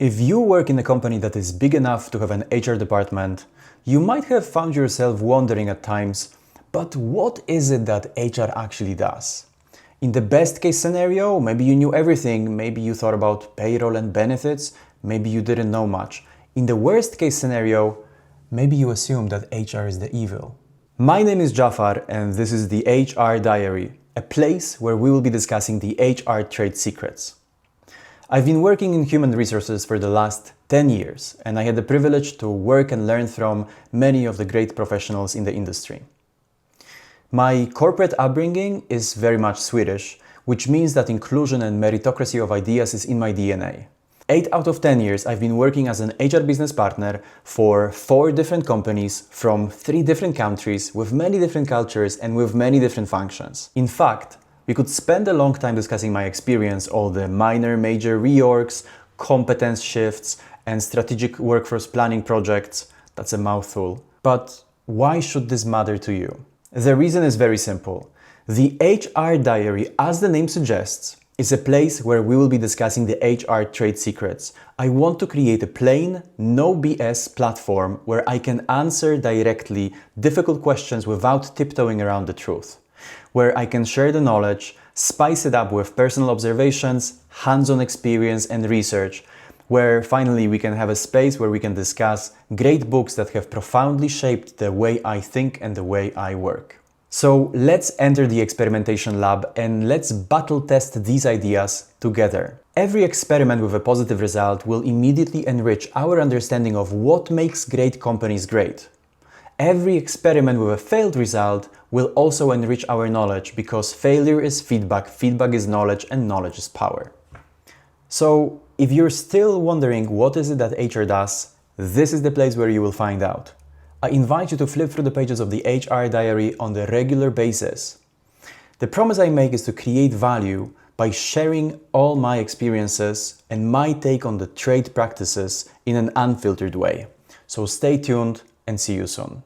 If you work in a company that is big enough to have an HR department, you might have found yourself wondering at times, but what is it that HR actually does? In the best case scenario, maybe you knew everything, maybe you thought about payroll and benefits, maybe you didn't know much. In the worst case scenario, maybe you assume that HR is the evil. My name is Dzafar and this is the HR Diary, a place where we will be discussing the HR trade secrets. I've been working in human resources for the last 10 years and I had the privilege to work and learn from many of the great professionals in the industry. My corporate upbringing is very much Swedish, which means that inclusion and meritocracy of ideas is in my DNA. 8 out of 10 years I've been working as an HR business partner for 4 different companies from 3 different countries with many different cultures and with many different functions. In fact, we could spend a long time discussing my experience, all the minor, major reorgs, competence shifts, and strategic workforce planning projects. That's a mouthful. But why should this matter to you? The reason is very simple. The HR Diary, as the name suggests, is a place where we will be discussing the HR trade secrets. I want to create a plain, no BS platform where I can answer directly difficult questions without tiptoeing around the truth. Where I can share the knowledge, spice it up with personal observations, hands-on experience and research, where finally we can have a space where we can discuss great books that have profoundly shaped the way I think and the way I work. So let's enter the experimentation lab and let's battle test these ideas together. Every experiment with a positive result will immediately enrich our understanding of what makes great companies great. Every experiment with a failed result will also enrich our knowledge because failure is feedback, feedback is knowledge, and knowledge is power. So if you're still wondering what is it that HR does, this is the place where you will find out. I invite you to flip through the pages of the HR Diary on a regular basis. The promise I make is to create value by sharing all my experiences and my take on the trade practices in an unfiltered way. So stay tuned and see you soon.